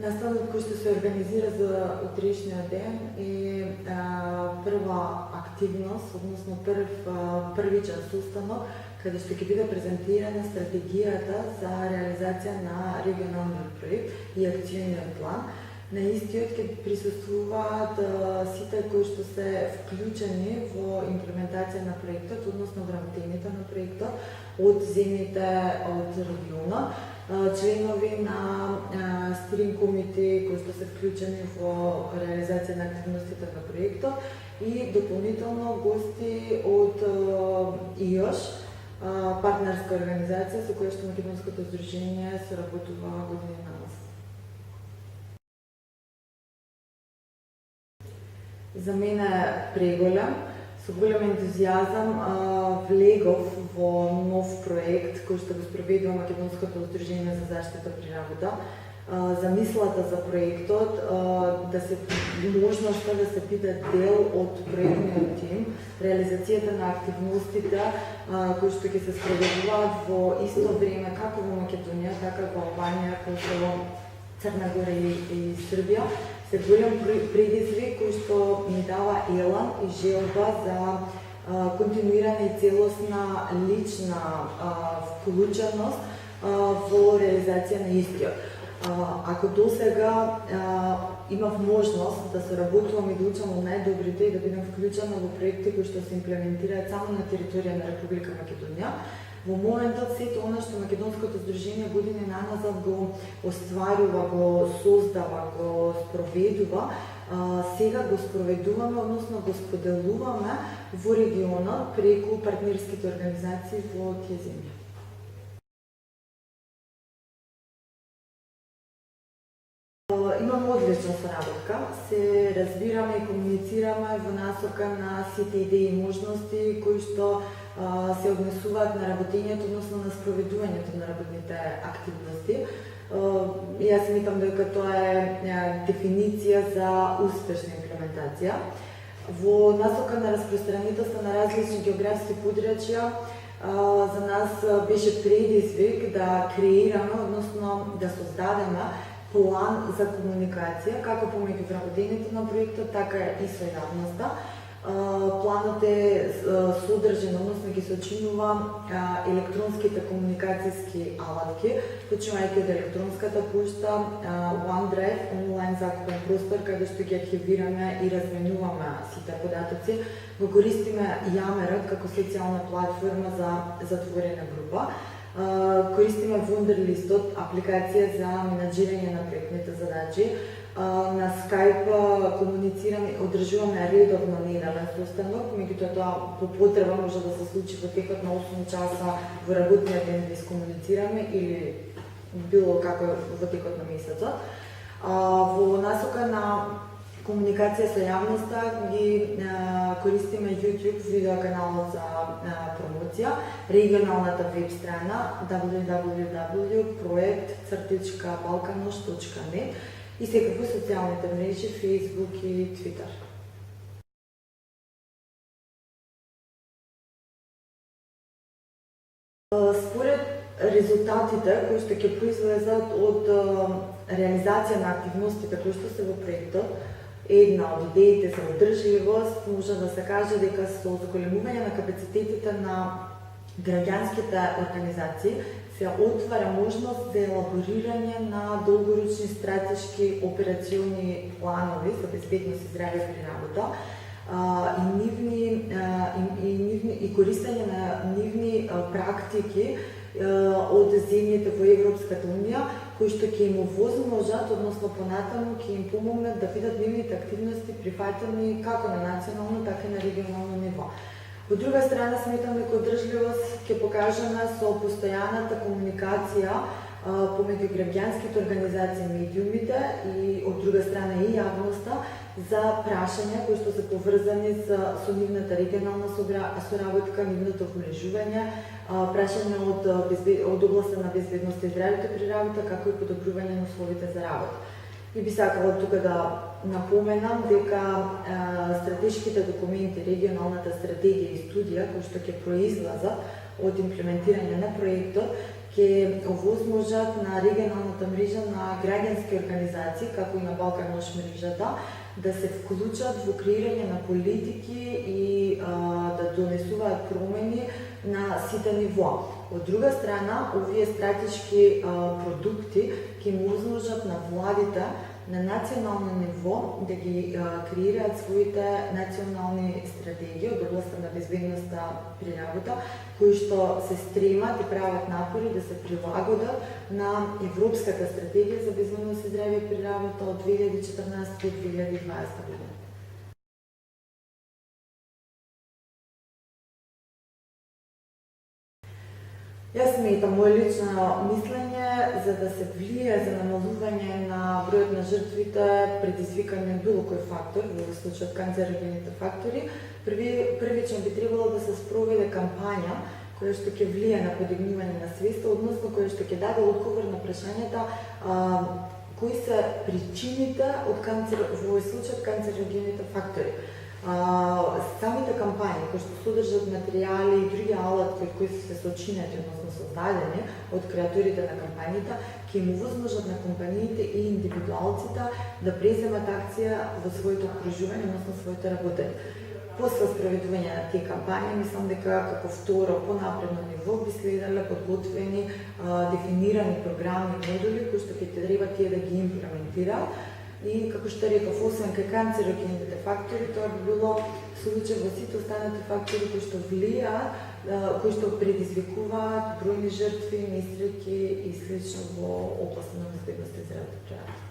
Настанот кој што се организира за утрешниот ден е прва активност, односно првичен состанок, каде што ќе биде презентирана стратегијата за реализација на регионалниот проект и акциониот план. На истиот ќе присуствуваат сите кои што се вклучени во имплементација на проектот, односно вработените на проектот од земјите од регионот, членови на стиринг комитети кои што се вклучени во реализација на активностите на проектот и дополнително гости од ИОШ, партнерска организација со која што Македонското здружение соработува години назад. За мене преголем, со голем ентузијазам влегов во нов проект кој што го спроведува Македонското здружение за заштита при работа. Замислата за проектот, да се можноста да се биде дел од проектниот тим, реализацијата на активностите кои што ќе се спроведуваат во исто време како во Македонија, така во Албанија, Косово, Црна Гора и Србија, се голем предизвик кој што ми дава елан и желба за континуирана и целосна лична вклученост во реализација на истиот. Ако досега имав можност да соработувам и да учам од најдобрите и да бидам вклучена во проекти кои што се имплементираат само на територија на Република Македонија, во моментот сето она што Македонското здружение години наназад го остварува, го создава, го спроведува, сега го спроведуваме, односно го споделуваме во регионот преку партнерските организации во тие земји. Имаме одлична соработка, се разбираме и комуницираме во насока на сите идеи и можности кои што се однесуваат на работењето, односно на спроведувањето на работните активности. Јас мислам дека тоа е дефиниција за успешна имплементација. Во насока на распространителство на различни географски подрачја, за нас беше предизвик да креираме, односно да создадеме план за комуникација, како помеѓу вработените на проектот, така и со јавноста. Планот е содржен, односно ги сочинува електронските комуникацијски алатки, почнувајќи од електронската пошта, OneDrive, онлайн закупен простор, каде што ги архивираме и разменуваме сите податоци. Го користиме Јамерот како социјална платформа за затворена група. Користиме Wunderlist, апликација за менаџирање на проектните задачи. На Skype комуницираме, одржуваме редовно неделен состанок, меѓутоа тоа по потреба може да се случи во текот на 8 часа во работниот ден да искомуницираме или било како во текот на месецот. Во насока на комуникација со јавноста ги користиме YouTube видеоканалот за промоција, регионалната веб страна www.projekt-balkanosh.net и секако социјалните мрежи Facebook и Twitter. Според резултатите кои што ќе произлезат од реализација на активностите кои што се во проектот, една од идеите за одржливост може да се каже дека со зголемување на капацитетите на граѓанските организации се отвара можност за елаборирање на долгорочни стратешки операциони планови за безбедност и здраве при работа и користење на нивни практики од земјите во Европската унија, кои што ќе им овозможат, односно понатаму ќе им помогнат да бидат нивните активности прифатени како на национално, така и на регионално ниво. Од друга страна, сметам дека одржливост ќе покажеме со постојаната комуникација помеѓу граѓанските организации, медиумите и од друга страна и јавноста за прашања кои што се поврзани со нивната регионална соработка, нивното обмрежување, прашања од областа на безбедност и здравето при работа, како и подобрување на условите за работа. И би сакала тука да напоменам дека стратешките документи, регионалната стратегија и студија кои што ќе произлезат од имплементирање на проектот, ќе овозможат на регионалната мрежа на граѓански организации, како и на Балкан Нож мрежата, да се вклучат во креирање на политики и да донесуваат промени на сите нивоа. Од друга страна, овие стратешки продукти ќе му возможат на владите на национално ниво да ги креираат своите национални стратегии од областта на безбедноста при работа, кои што се стремат и прават напори да се прилагодат на Европската стратегија за безбедност и здравје при работа од 2014 до 2020 година. Јас сметам, моје лично мислење, за да се влие за намалување на бројот на жртвите предизвикани од било кој фактор, во овој случај канцерогените фактори, првично би требало да се спроведе кампања која што ќе влие на подигнување на свеста, односно која што ќе даде одговор на прашањата кои се причините од канцер, во овој случај канцерогените фактори. Самите кампањи кои што содржат материјали и други алатки од кои се сочинети, односно создадени од креаторите на кампањите, ќе му возможат на компаниите и индивидуалците да преземат акција во своето окружување, односно своите работење. После спроведување на тие кампањи, мислам дека како второ понапредно ниво би следеле подготвени дефинирани програми и модули кои што ќе треба тие да ги имплементираат. И како што реков, освен кај канцерогените фактори, тоа би било случај во сите останати фактори кои што влијаат, кои што предизвикуваат бројни жртви, несреќи и слично во областта на безбедност и здравје.